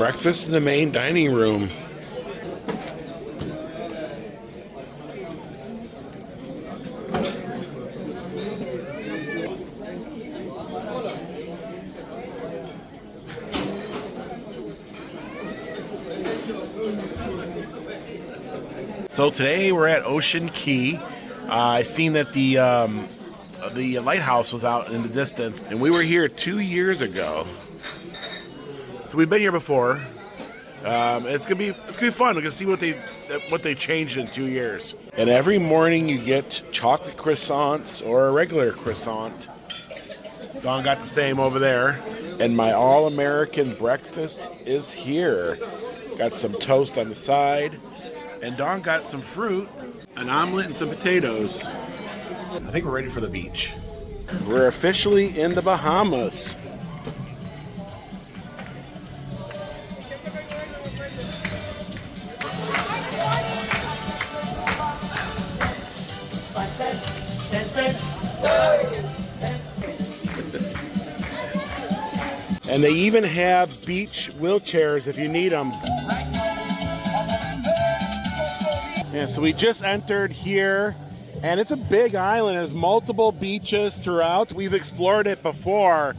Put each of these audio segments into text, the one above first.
Breakfast in the main dining room. So today we're at Ocean Key. I seen that the lighthouse was out in the distance, and we were here 2 years ago. So we've been here before. It's gonna be fun. We're gonna see what they changed in 2 years. And every morning you get chocolate croissants or a regular croissant. Dawn got the same over there. And my all-American breakfast is here. Got some toast on the side. And Dawn got some fruit, an omelet, and some potatoes. I think we're ready for the beach. We're officially in the Bahamas. And they even have beach wheelchairs if you need them. Yeah, so we just entered here, and it's a big island. There's multiple beaches throughout. We've explored it before,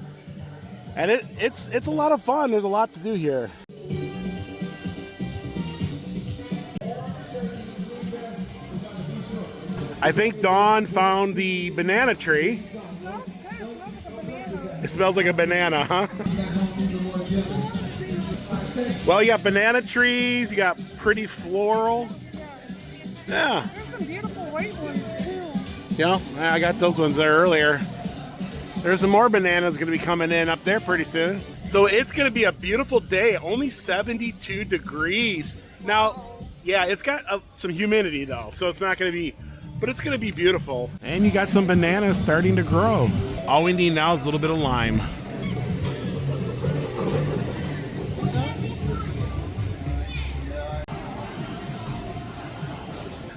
and it's a lot of fun. There's a lot to do here. I think Dawn found the banana tree. It smells like a banana, huh? Well, you got banana trees, you got pretty floral. Yeah. There's some beautiful white ones too. Yeah, I got those ones there earlier. There's some more bananas going to be coming in up there pretty soon. So it's going to be a beautiful day, only 72 degrees. Now, yeah, it's got some humidity though, so it's not going to be, but it's going to be beautiful. And you got some bananas starting to grow. All we need now is a little bit of lime.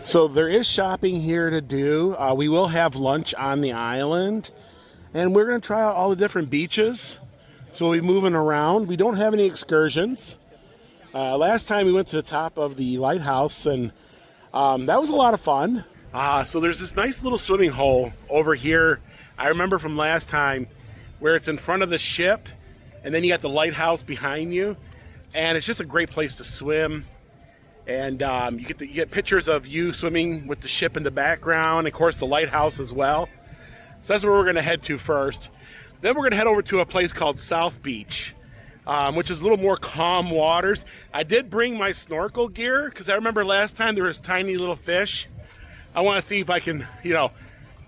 So there is shopping here to do. We will have lunch on the island, and we're going to try out all the different beaches. So we'll be moving around. We don't have any excursions. Last time we went to the top of the lighthouse, and that was a lot of fun. So there's this nice little swimming hole over here. I remember from last time where it's in front of the ship, and then you got the lighthouse behind you, and it's just a great place to swim. And you get pictures of you swimming with the ship in the background, and of course the lighthouse as well. So that's where we're going to head to first. Then we're going to head over to a place called South Beach, which is a little more calm waters. I did bring my snorkel gear because I remember last time there was tiny little fish. I want to see if I can,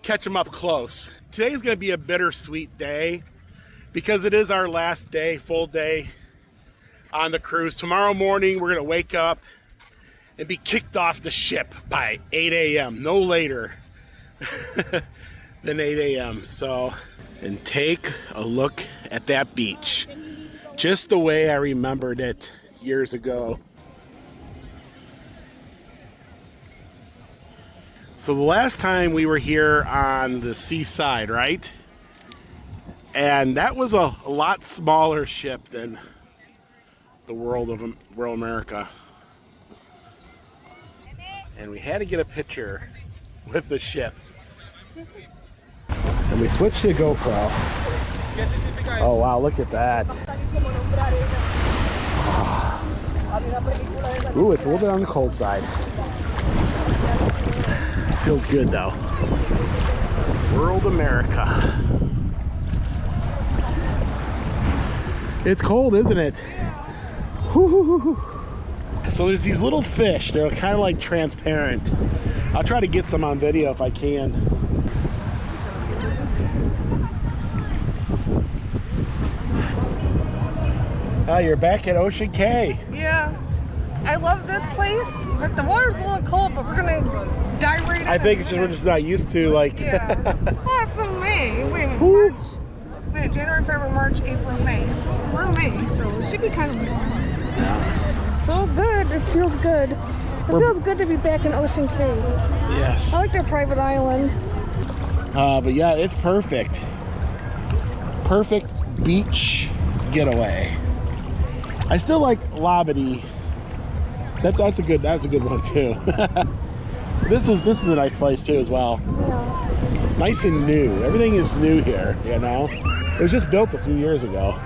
catch them up close. Today's going to be a bittersweet day because it is our last day, full day on the cruise. Tomorrow morning we're going to wake up and be kicked off the ship by 8 a.m., no later than 8 a.m. So, and take a look at that beach, just the way I remembered it years ago. So the last time we were here on the seaside, right? And that was a lot smaller ship than the World America. And we had to get a picture with the ship. And we switched to GoPro. Oh wow, look at that. Ooh, it's a little bit on the cold side. Feels good though. World America. It's cold, isn't it? Woo-hoo-hoo-hoo. So there's these little fish. They're kind of like transparent. I'll try to get some on video if I can. Oh, you're back at Ocean Cay. Yeah. I love this place, but the water's a little cold, but we're going to dive right in. I think it's just, we're just not used to, like... Yeah. Well, it's in May. Wait a minute, March. Wait, January, February, March, April, May. We're in May, so it should be kind of warm. Yeah. So good. It feels good. It feels good to be back in Ocean Cay. Yes. I like their private island. But yeah, it's perfect. Perfect beach getaway. I still like Labadee. That's a good one too. This is a nice place too as well. Yeah. Nice and new. Everything is new here, you know. It was just built a few years ago.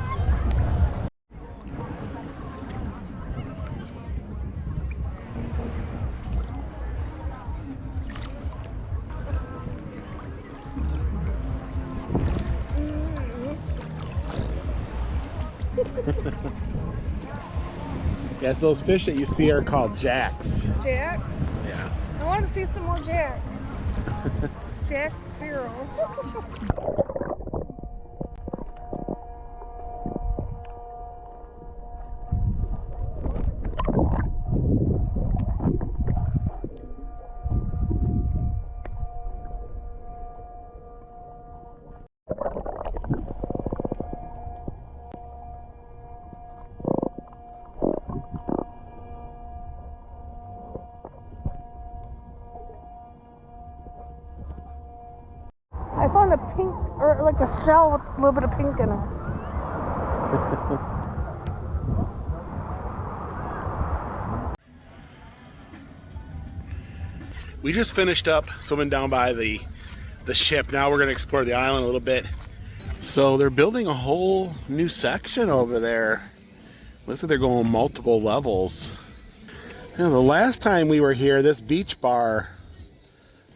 Yeah, so those fish that you see are called jacks. Jacks? Yeah. I want to see some more jacks. Jack Sparrow. I found a pink, or like a shell with a little bit of pink in it. We just finished up swimming down by the ship. Now we're going to explore the island a little bit. So they're building a whole new section over there. Looks like they're going multiple levels. You know, the last time we were here, this beach bar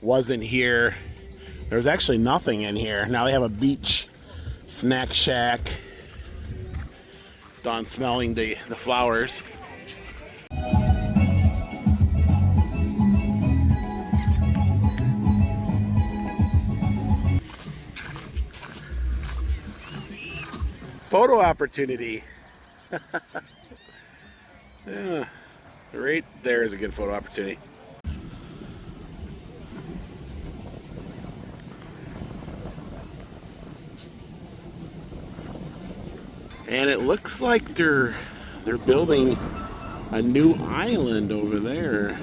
wasn't here. There was actually nothing in here. Now they have a beach snack shack. Dawn smelling the flowers. Photo opportunity. Yeah, right there is a good photo opportunity. And it looks like they're building a new island over there.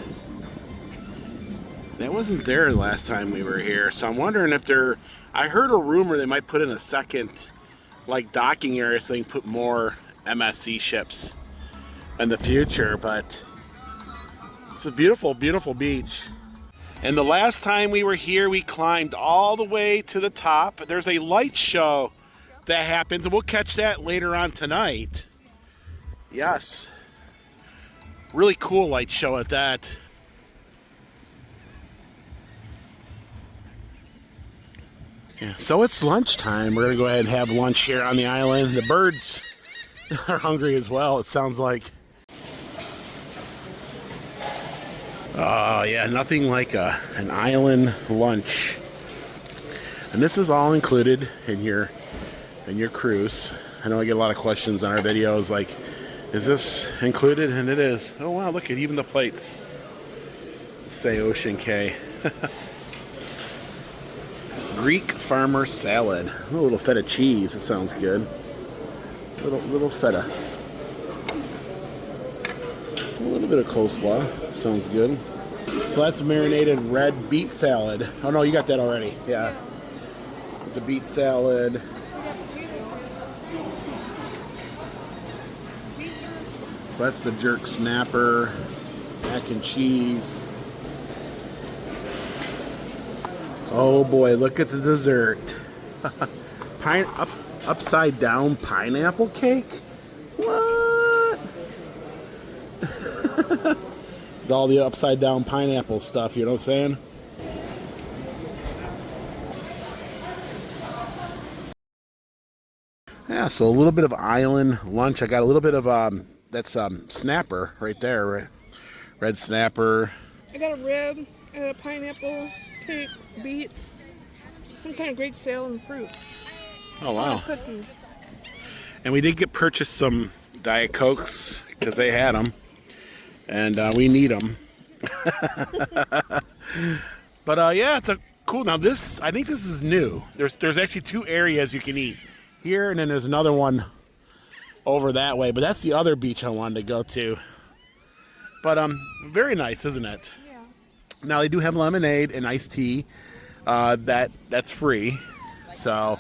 That wasn't there last time we were here, so I'm wondering if they're. I heard a rumor they might put in a second, like, docking area so they can put more MSC ships in the future. But it's a beautiful, beautiful beach. And the last time we were here, we climbed all the way to the top. There's a light show that happens, and we'll catch that later on tonight. Yes. Really cool light show at that. Yeah, so it's lunchtime. We're gonna go ahead and have lunch here on the island. The birds are hungry as well, it sounds like. Oh yeah, nothing like an island lunch. And this is all included in your cruise. I know I get a lot of questions on our videos like, is this included? And it is. Oh wow, look at even the plates say Ocean K. Greek farmer salad. Oh, a little feta cheese. It sounds good. Little feta. A little bit of coleslaw. Sounds good. So that's marinated red beet salad. Oh no, you got that already. Yeah. The beet salad. So that's the jerk snapper, mac and cheese. Oh boy, look at the dessert. Upside down pineapple cake? What? With all the upside down pineapple stuff, you know what I'm saying? Yeah, so a little bit of island lunch. I got a little bit of that's snapper right there, right? Red snapper. I got a rib, and a pineapple, cake, beets, some kind of grape salad and fruit. Oh wow! Cookies. And we did purchase some Diet Cokes because they had them, and we need them. But yeah, it's a cool. Now this, I think this is new. There's actually two areas you can eat here, and then there's another one over that way. But that's the other beach I wanted to go to. But very nice, isn't it? Yeah. Now they do have lemonade and iced tea. That's free, so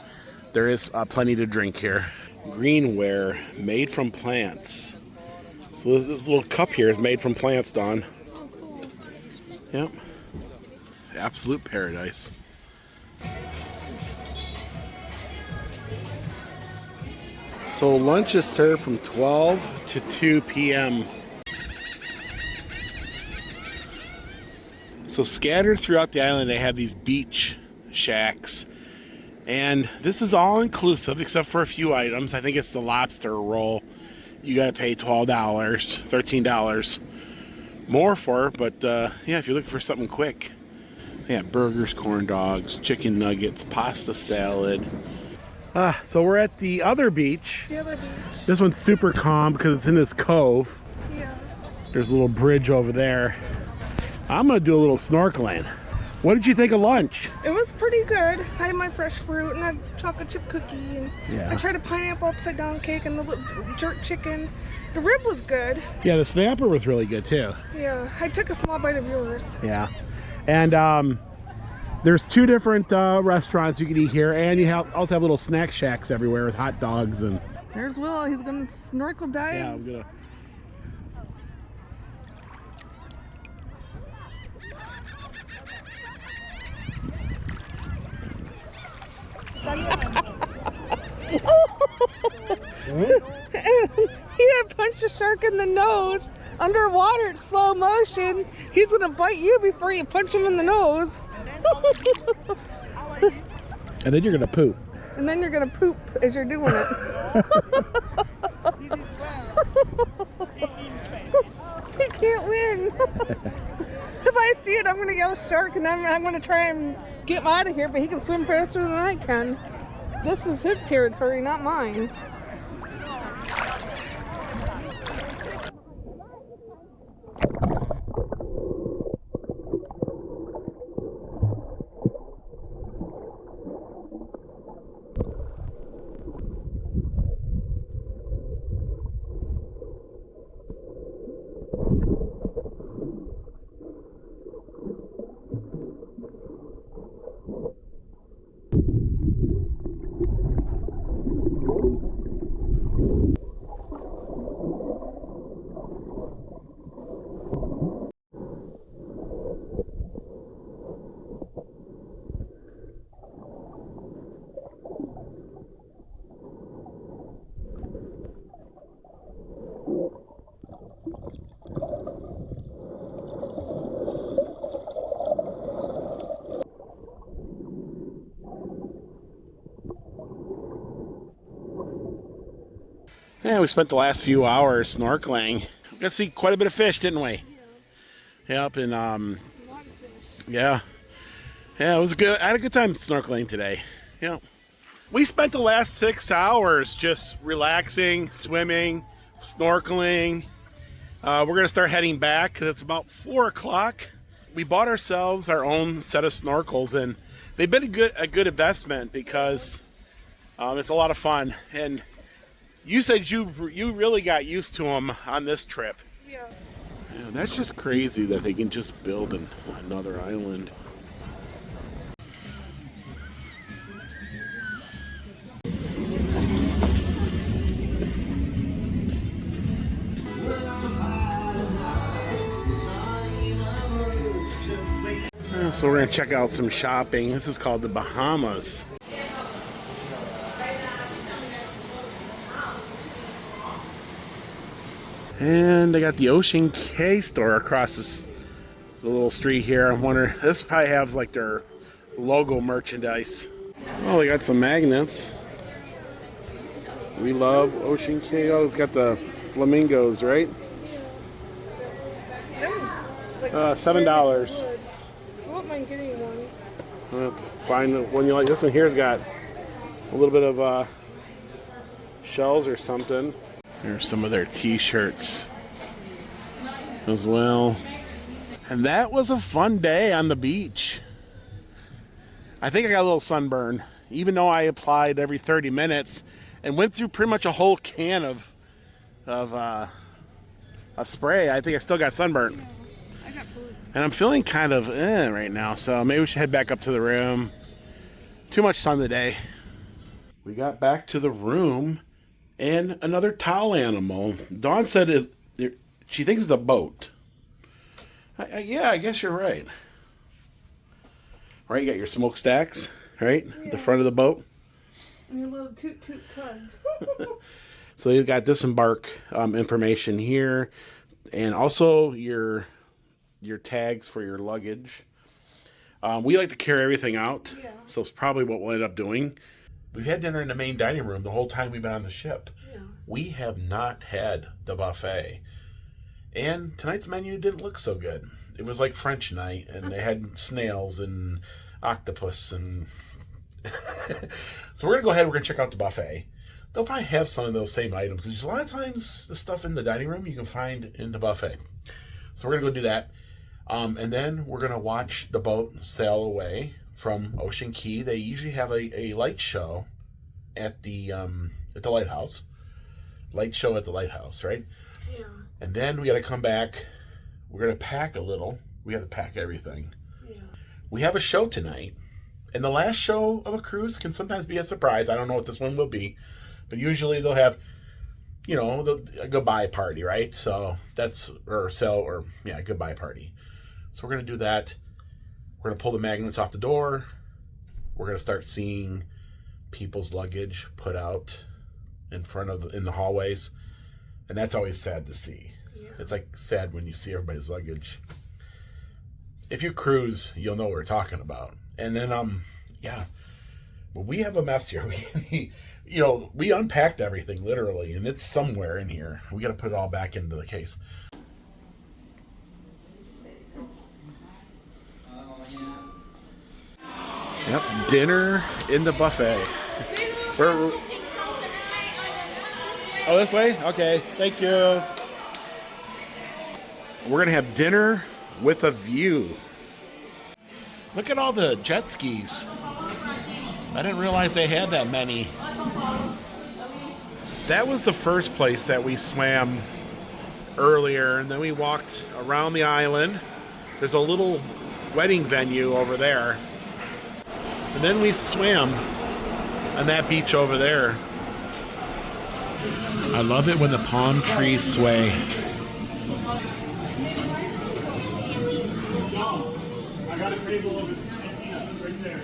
there is plenty to drink here. Greenware made from plants. So this little cup here is made from plants, Dawn. Oh, cool. Yep. Absolute paradise. So lunch is served from 12 to 2 p.m. So scattered throughout the island, they have these beach shacks. And this is all inclusive except for a few items. I think it's the lobster roll. You got to pay $12, $13 more for it. But yeah, if you're looking for something quick, they have burgers, corn dogs, chicken nuggets, pasta salad. So we're at the other beach. The other beach. This one's super calm because it's in this cove. Yeah. There's a little bridge over there. I'm gonna do a little snorkeling. What did you think of lunch? It was pretty good. I had my fresh fruit and a chocolate chip cookie, and Yeah. I tried a pineapple upside down cake and the little jerk chicken. The rib was good. Yeah, the snapper was really good too. Yeah, I took a small bite of yours. Yeah, and there's 2 different restaurants you can eat here, and you also have little snack shacks everywhere with hot dogs and. There's Will. He's gonna snorkel dive. Yeah, I'm gonna. He had punched a shark in the nose underwater in slow motion. He's gonna bite you before you punch him in the nose. And then you're gonna poop. And then you're gonna poop as you're doing it. He can't win. If I see it, I'm gonna yell shark, and I'm gonna try and get him out of here, but he can swim faster than I can. This is his territory, not mine. Yeah, we spent the last few hours snorkeling. We got to see quite a bit of fish, didn't we? Yep, and yeah, it was good. I had a good time snorkeling today. Yeah, we spent the last 6 hours just relaxing, swimming, snorkeling. We're gonna start heading back because it's about 4 o'clock. We bought ourselves our own set of snorkels, and they've been a good investment because it's a lot of fun. And you said you really got used to them on this trip. Yeah. Yeah, that's just crazy that they can just build another island. So we're gonna check out some shopping. This is called the Bahamas. And they got the Ocean K store across the little street here. I wonder, this probably has like their logo merchandise. Oh, they got some magnets. We love Ocean K. Oh, it's got the flamingos, right? $7. I won't mind getting one. I'll have to find one you like. This one here's got a little bit of shells or something. There's some of their t-shirts as well. And that was a fun day on the beach. I think I got a little sunburn, even though I applied every 30 minutes and went through pretty much a whole can of spray. I think I still got sunburn. I got blue. And I'm feeling kind of right now, so maybe we should head back up to the room. Too much sun today. We got back to the room and another towel animal. Dawn said She thinks it's a boat. Yeah, I guess you're right. Right, you got your smokestacks, right? At the front of the boat. And your little toot toot tug. So you got disembark information here, and also your tags for your luggage. We like to carry everything out, so it's probably what we'll end up doing. We've had dinner in the main dining room the whole time we've been on the ship. Yeah. We have not had the buffet, and tonight's menu didn't look so good. It was like French night, and they had snails and octopus, and so we're gonna go ahead. We're gonna check out the buffet. They'll probably have some of those same items because a lot of times the stuff in the dining room you can find in the buffet. So we're gonna go do that, and then we're gonna watch the boat sail away from Ocean Key. They usually have a light show at the lighthouse. Light show at the lighthouse, right? Yeah. And then we got to come back. We're gonna pack a little. We have to pack everything. Yeah. We have a show tonight, and the last show of a cruise can sometimes be a surprise. I don't know what this one will be. But usually they'll have, a goodbye party, right? So goodbye party. So we're going to do that. We're going to pull the magnets off the door. We're going to start seeing people's luggage put out in the hallways. And that's always sad to see. Yeah. It's like sad when you see everybody's luggage. If you cruise, you'll know what we're talking about. And then, but we have a mess here. We unpacked everything literally, and it's somewhere in here. We got to put it all back into the case. Yep, dinner in the buffet. Oh, this way? Okay, thank you. We're gonna have dinner with a view. Look at all the jet skis. I didn't realize they had that many. That was the first place that we swam earlier, and then we walked around the island. There's a little wedding venue over there. And then we swam on that beach over there. I love it when the palm trees sway. I got a table over right there.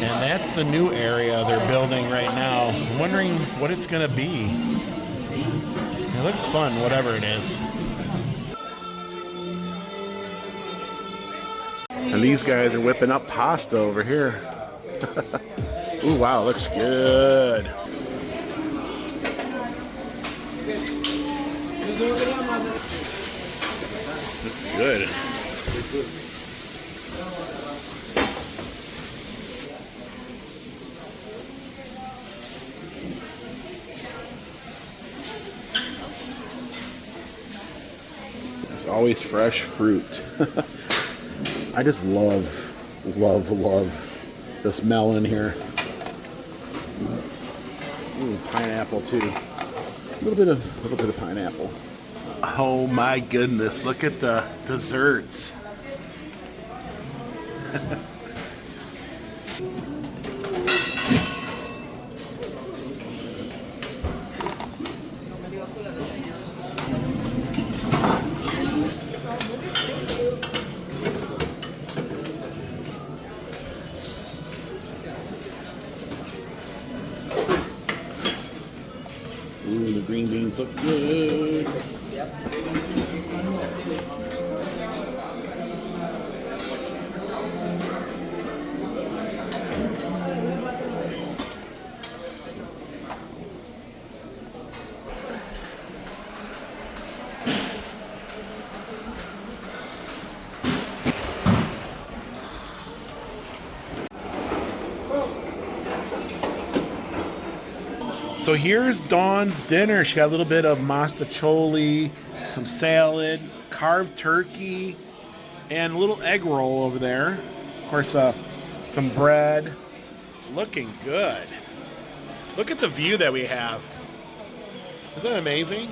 And that's the new area they're building right now. I'm wondering what it's going to be. It looks fun, whatever it is. And these guys are whipping up pasta over here. Ooh, wow, looks good. Looks good. There's always fresh fruit. I just love the smell in here. Ooh, pineapple too. A little bit of pineapple. Oh my goodness, look at the desserts. Ooh, the green beans look good. So here's Dawn's dinner. She got a little bit of mostaccioli, some salad, carved turkey, and a little egg roll over there. Of course, some bread. Looking good. Look at the view that we have. Isn't that amazing?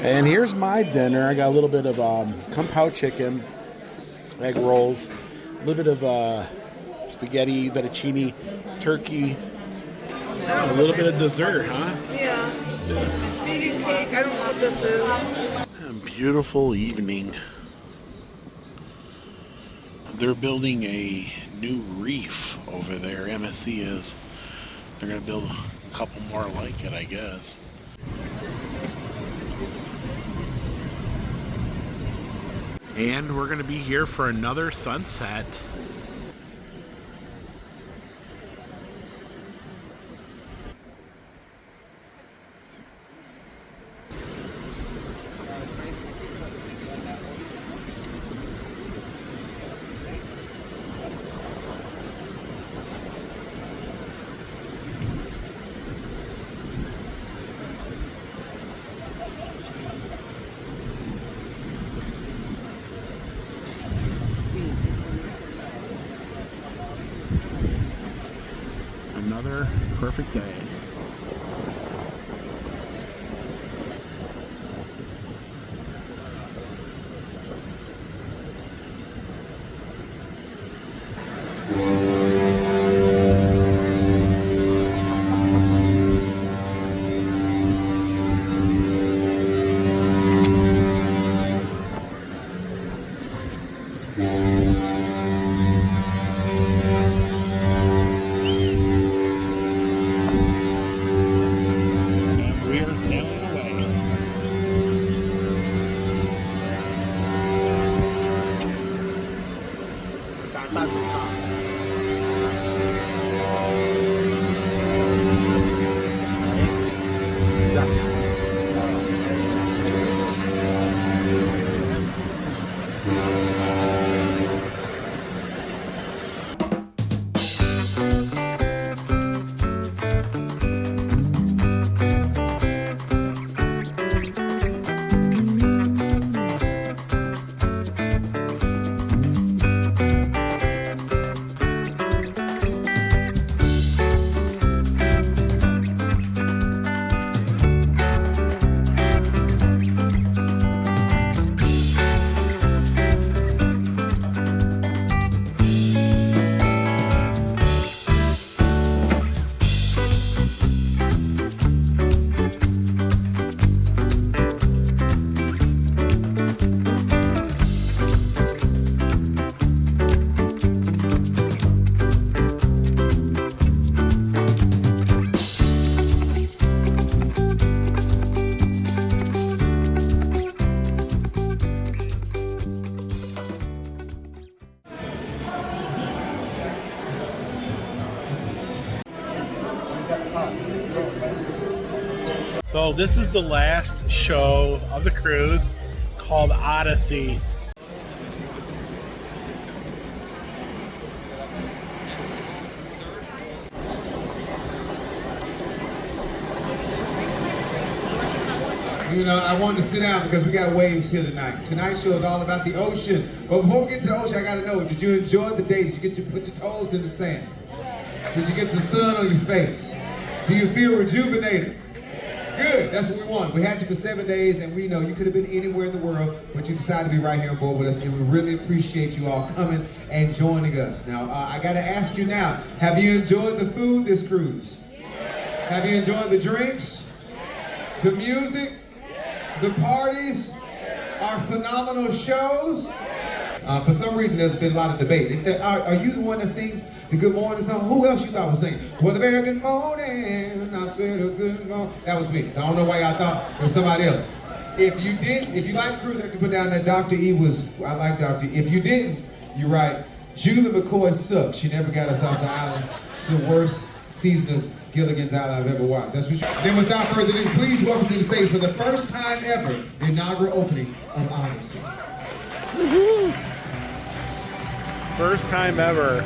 And here's my dinner. I got a little bit of kung pao chicken, egg rolls, A little bit of spaghetti, fettuccine, turkey, a little bit of dessert, huh? Yeah. Vegan cake. I don't know what this is. A beautiful evening. They're building a new reef over there. MSC is. They're going to build a couple more like it, I guess. And we're going to be here for another sunset. Another perfect day. So this is the last show of the cruise, called Odyssey. You know, I wanted to sit down because we got waves here tonight. Tonight's show is all about the ocean. But before we get to the ocean, I gotta know, did you enjoy the day? Did you put your toes in the sand? Did you get some sun on your face? Do you feel rejuvenated? Good, that's what we want. We had you for 7 days, and we know you could have been anywhere in the world, but you decided to be right here on board with us, and we really appreciate you all coming and joining us. Now, I gotta ask you now, have you enjoyed the food this cruise? Have you enjoyed the drinks? The music? The parties? Our phenomenal shows? For some reason, there's been a lot of debate. They said, are you the one that sings the good morning song? Who else you thought was singing? Well, a very good morning, I said a good morning. That was me, so I don't know why y'all thought it was somebody else. If you didn't, if you like cruise, I have to put down that Dr. E was, I like Dr. E. If you didn't, you're right. Julie McCoy sucked. She never got us off the island. It's the worst season of Gilligan's Island I've ever watched. That's what. Then without further ado, please welcome to the stage for the first time ever, the inaugural opening of Odyssey. Woohoo! First time ever.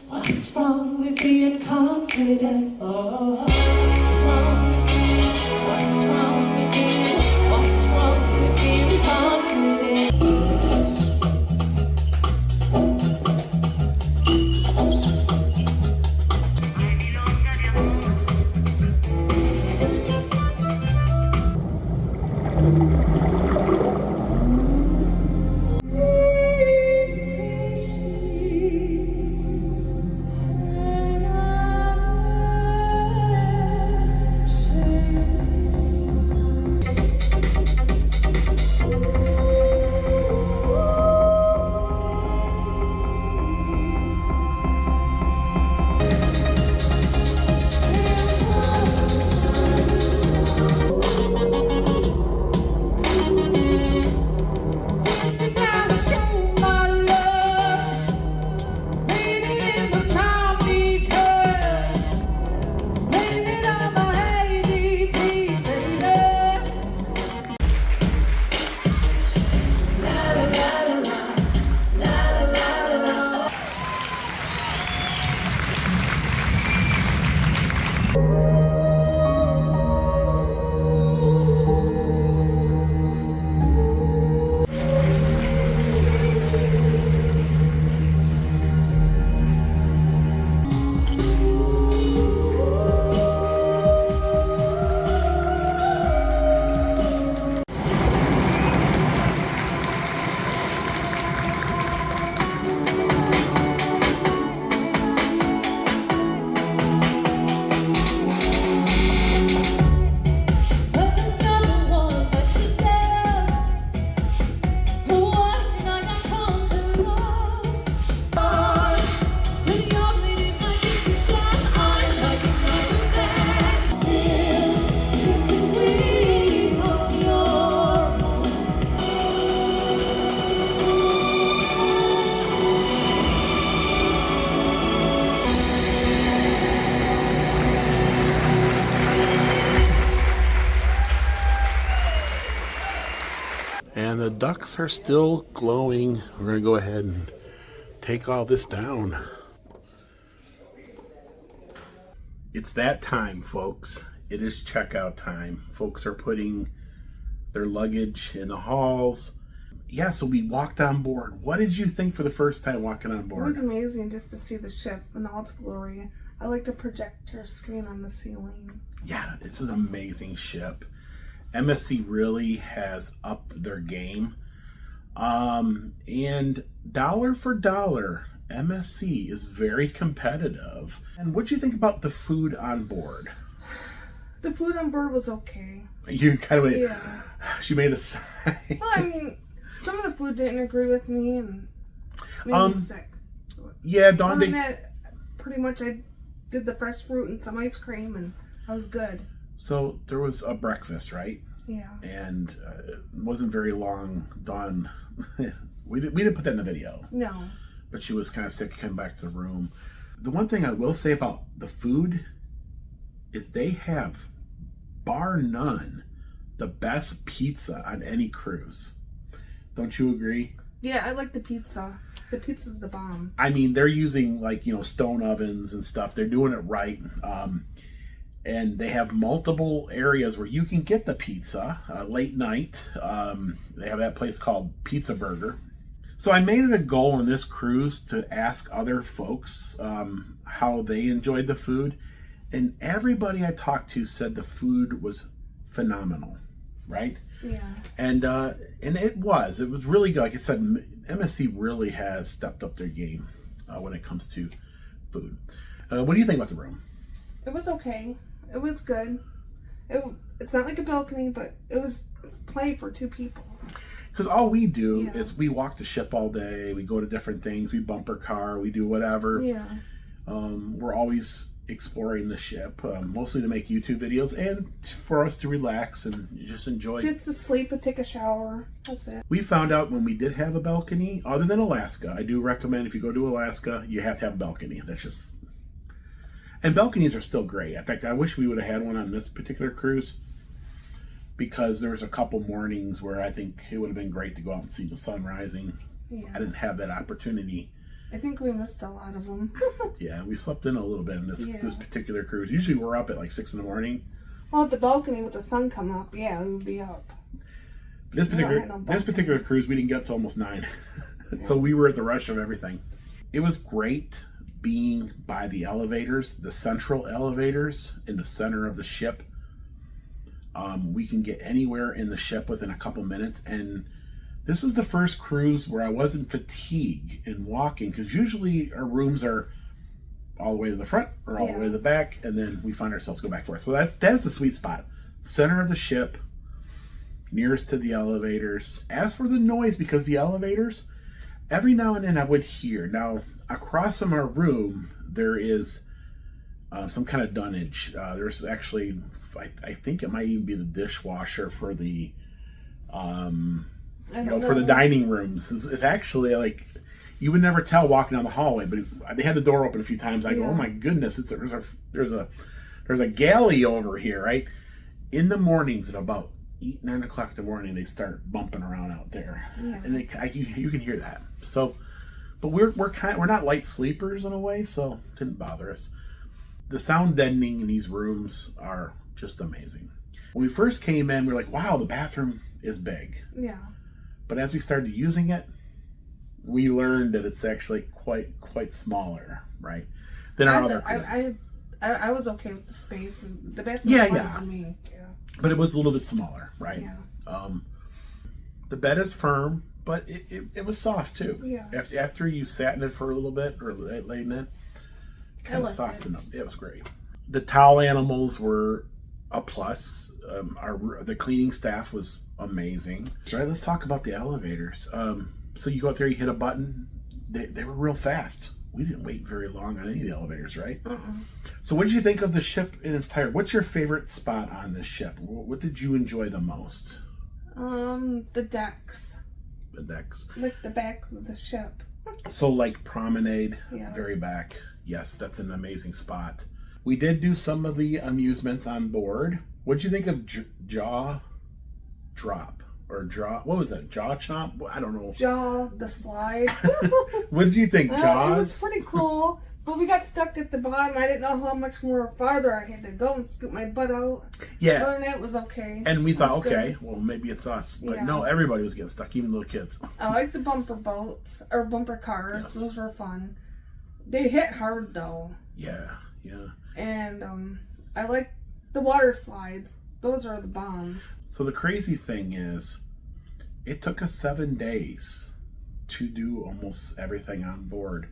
What's wrong with being confident? Oh, what's wrong with being confident? And the ducks are still glowing. We're going to go ahead and take all this down. It's that time, folks. It is checkout time. Folks are putting their luggage in the halls. Yeah, so we walked on board. What did you think for the first time walking on It board? was amazing just to see the ship in all its glory. I like the projector screen on the ceiling. Yeah, it's an amazing ship. MSC really has upped their game. And dollar for dollar, MSC is very competitive. And what do you think about the food on board? The food on board was okay. You kind of, Yeah. She made a sign. Well, I mean, some of the food didn't agree with me and made me sick. Yeah, Dawn, Other than that, pretty much I did the fresh fruit and some ice cream and I was good. So there was a breakfast, right? Yeah. And it wasn't very long. Dawn, we didn't put that in the video. No. But she was kind of sick, came back to the room. The one thing I will say about the food is they have, bar none, the best pizza on any cruise. Don't you agree? Yeah, I like the pizza. The pizza's the bomb. I mean, they're using stone ovens and stuff. They're doing it right. And they have multiple areas where you can get the pizza late night. They have that place called Pizza Burger. So I made it a goal on this cruise to ask other folks how they enjoyed the food. And everybody I talked to said the food was phenomenal, right? Yeah. And it was really good. Like I said, MSC really has stepped up their game when it comes to food. What do you think about the room? It was okay. It was good. It's not like a balcony, but it was plenty for two people. Because all we do is we walk the ship all day. We go to different things. We bumper car. We do whatever. Yeah. We're always exploring the ship, mostly to make YouTube videos and for us to relax and just enjoy. Just to sleep and take a shower. That's it. We found out when we did have a balcony, other than Alaska, I do recommend if you go to Alaska, you have to have a balcony. That's just... And balconies are still great. In fact, I wish we would have had one on this particular cruise because there was a couple mornings where I think it would have been great to go out and see the sun rising. Yeah. I didn't have that opportunity I think we missed a lot of them. Yeah, we slept in a little bit in Yeah. this particular cruise. Usually we're up at like 6 in the morning. Well, at the balcony with the sun coming up, yeah, we would be up. This We don't have particular no this particular cruise, we didn't get up till almost 9. So we were at the rush of everything. It was great being by the elevators, the central elevators in the center of the ship. We can get anywhere in the ship within a couple minutes, and this is the first cruise where I wasn't fatigued in walking, because usually our rooms are all the way to the front or all the way to the back, and then we find ourselves go back and forth. So that's the sweet spot. Center of the ship, nearest to the elevators. As for the noise, because the elevators, every now and then I would hear. Now, across from our room, there is some kind of dunnage. There's actually, I think it might even be the dishwasher for the, for the dining rooms. It's actually like, you would never tell walking down the hallway, but they had the door open a few times. I go, oh my goodness, there's a galley over here, right? In the mornings at about 8, 9 o'clock in the morning, they start bumping around out there, and you can hear that. So, but we're not light sleepers in a way, so it didn't bother us. The sound deadening in these rooms are just amazing. When we first came in, we were like, wow, the bathroom is big. Yeah. But as we started using it, we learned that it's actually quite smaller, right, than our other cruises. I was okay with the space, and the bathroom was fine for me. Yeah. But it was a little bit smaller, right? Yeah. The bed is firm, but it was soft too. Yeah. After you sat in it for a little bit or laid in it, kind of softened up. It was great. The towel animals were a plus. The cleaning staff was amazing. All right, let's talk about the elevators. So you go out there, you hit a button. They were real fast. We didn't wait very long on any of the elevators, right? So what did you think of the ship in its entirety? What's your favorite spot on this ship? What did you enjoy the most? The decks. The decks. Like the back of the ship. So like promenade, Yeah. very back. Yes, that's an amazing spot. We did do some of the amusements on board. What'd you think of Jaw Drop? Or Jaw, what was that? Jaw Chomp? I don't know. Jaw, the slide. What did you think, Jaws? It was pretty cool, but we got stuck at the bottom. I didn't know how much more farther I had to go and scoop my butt out. Yeah. Other than that, it was okay. And we thought, okay, good. well, maybe it's us. But Yeah. no, everybody was getting stuck, even little kids. I like the bumper boats, or bumper cars. Yes. Those were fun. They hit hard, though. Yeah. And I like the water slides. Those are the bomb. So the crazy thing is, it took us 7 days to do almost everything on board.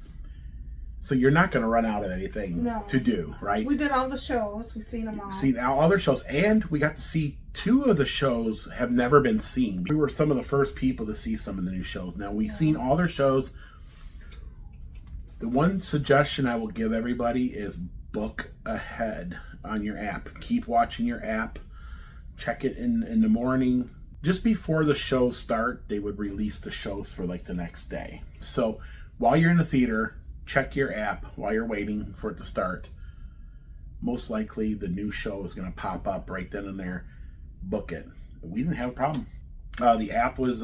So you're not going to run out of anything to do, right? We did all the shows. We've seen them all. We've seen all other shows, and we got to see 2 of the shows have never been seen. We were some of the first people to see some of the new shows. Now, we've seen all their shows. The one suggestion I will give everybody is book ahead on your app. Keep watching your app. Check it in the morning. Just before the shows start, they would release the shows for like the next day. So while you're in the theater, check your app while you're waiting for it to start. Most likely the new show is going to pop up right then and there. Book it. We didn't have a problem. The app was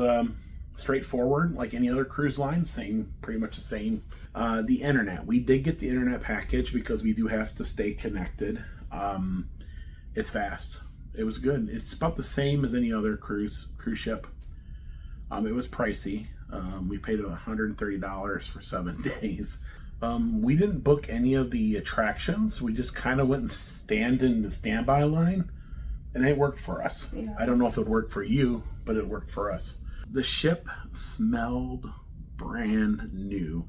straightforward, like any other cruise line. Pretty much the same. The internet. We did get the internet package because we do have to stay connected. It's fast. It was good. It's about the same as any other cruise ship. It was pricey. We paid $130 for 7 days. We didn't book any of the attractions. We just kind of went and stand in the standby line, and it worked for us. Yeah. I don't know if it would work for you, but it worked for us. The ship smelled brand new.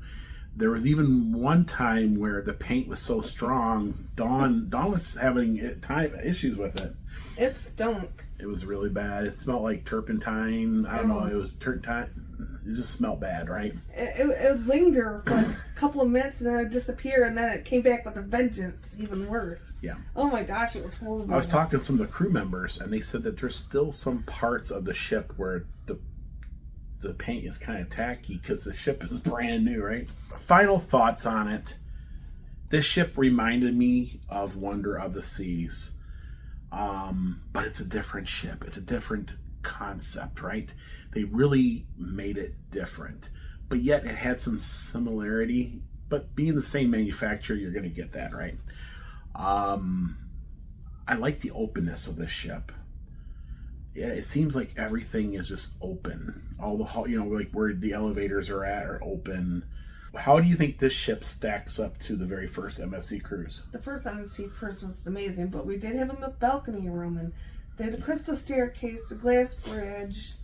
There was even one time where the paint was so strong, Dawn was having issues with it. It stunk. It was really bad. It smelled like turpentine. I don't know. It was turpentine. It just smelled bad, right? It would linger for like a couple of minutes and then it would disappear, and then it came back with a vengeance, even worse. Yeah. Oh my gosh, it was horrible. I was talking to some of the crew members, and they said that there's still some parts of the ship where the paint is kind of tacky because the ship is brand new, right? Final thoughts on it. This ship reminded me of Wonder of the Seas. But it's a different ship. It's a different concept, right? They really made it different. but yet it had some similarity. But being the same manufacturer, you're going to get that, right? I like the openness of this ship. Yeah, it seems like everything is just open. All the, like where the elevators are at are open. How do you think this ship stacks up to the very first MSC cruise? The first MSC cruise was amazing, but we did have a balcony room, and they had the crystal staircase, the glass bridge.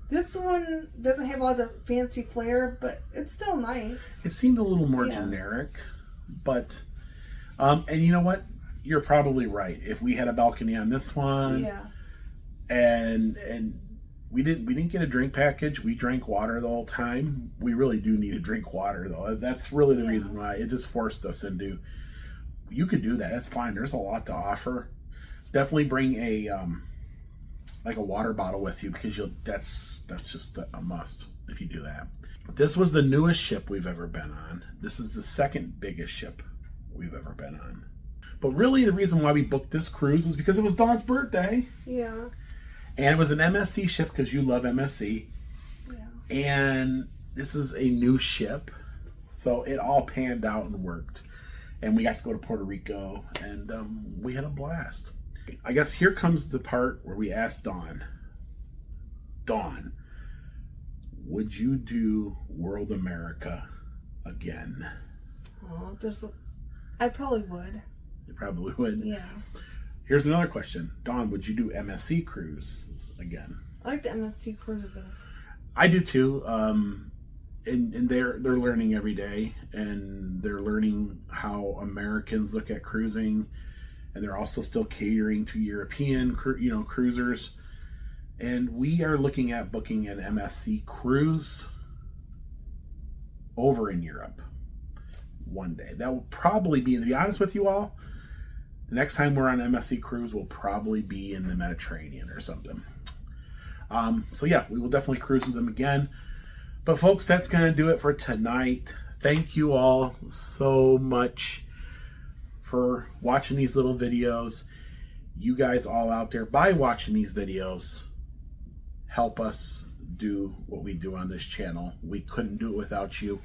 This one doesn't have all the fancy flair, but it's still nice. It seemed a little more generic, but and you know what? You're probably right. If we had a balcony on this one, and we didn't get a drink package. We drank water the whole time. We really do need to drink water, though. That's really the reason why it just forced us into. You could do that. That's fine. There's a lot to offer. Definitely bring a like a water bottle with you, because that's just a must if you do that. This was the newest ship we've ever been on. This is the second biggest ship we've ever been on. But really, the reason why we booked this cruise was because it was Dawn's birthday. Yeah. And it was an MSC ship, because you love MSC. Yeah. And this is a new ship. So it all panned out and worked. And we got to go to Puerto Rico, and we had a blast. I guess here comes the part where we asked Dawn, would you do World America again? Oh, I probably would. You probably would? Yeah. Here's another question. Dawn, would you do MSC cruise again? I like the MSC cruises. I do too. And they're learning every day, and they're learning how Americans look at cruising, and they're also still catering to European cruisers. And we are looking at booking an MSC cruise over in Europe one day. That will probably be, to be honest with you all, the next time we're on MSC cruise will probably be in the Mediterranean or something. So yeah, we will definitely cruise with them again. But folks, that's going to do it for tonight. Thank you all so much for watching these little videos. You guys all out there, by watching these videos, help us do what we do on this channel. We couldn't do it without you.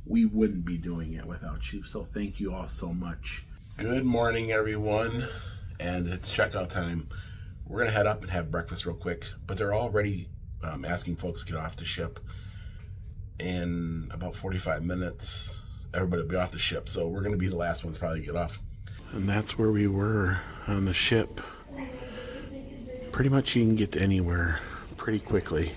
We wouldn't be doing it without you. So thank you all so much. Good morning, everyone. And it's checkout time. We're going to head up and have breakfast real quick. But they're already asking folks to get off the ship. In about 45 minutes, everybody will be off the ship. So we're going to be the last ones probably to get off. And that's where we were on the ship. Pretty much you can get to anywhere pretty quickly.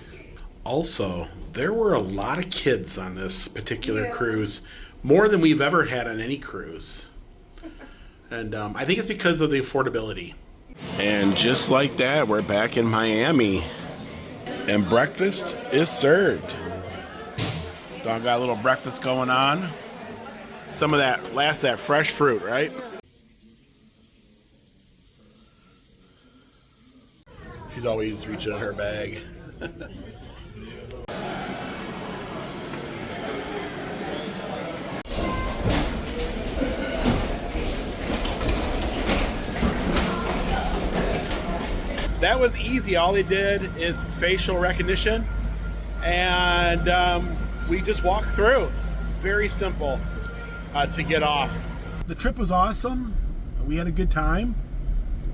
Also, there were a lot of kids on this particular cruise, more than we've ever had on any cruise. And I think it's because of the affordability. And just like that, we're back in Miami. And breakfast is served. Dawn got a little breakfast going on. Some of that fresh fruit, right? She's always reaching in her bag. That was easy. All they did is facial recognition, and we just walked through. Very simple to get off. The trip was awesome. We had a good time.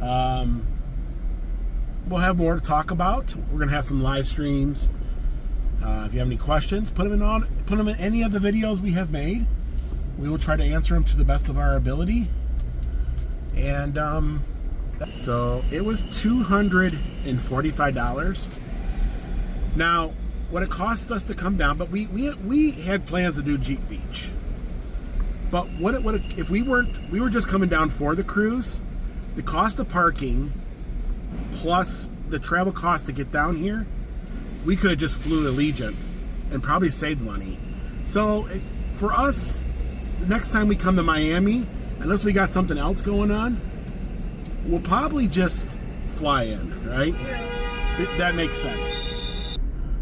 We'll have more to talk about. We're gonna have some live streams. If you have any questions, put them in any of the videos we have made. We will try to answer them to the best of our ability. And so it was $245. Now, what it costs us to come down, but we had plans to do Jeep Beach. But if we were just coming down for the cruise, the cost of parking plus the travel cost to get down here, we could have just flew to Allegiant and probably saved money. So for us, the next time we come to Miami, unless we got something else going on, we'll probably just fly in, right? That makes sense.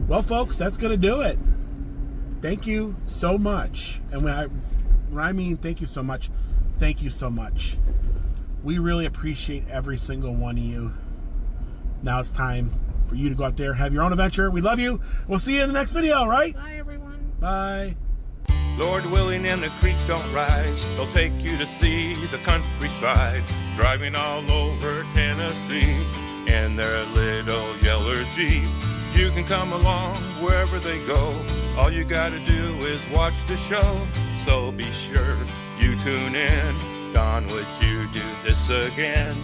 Well, folks, that's going to do it. Thank you so much. And when I mean thank you so much, thank you so much. We really appreciate every single one of you. Now it's time for you to go out there, have your own adventure. We love you. We'll see you in the next video, right? Bye, everyone. Bye. Lord willing and the creek don't rise, they'll take you to see the countryside, driving all over Tennessee in their little yellow Jeep. You can come along wherever they go, all you gotta do is watch the show. So be sure you tune in, Don, would you do this again?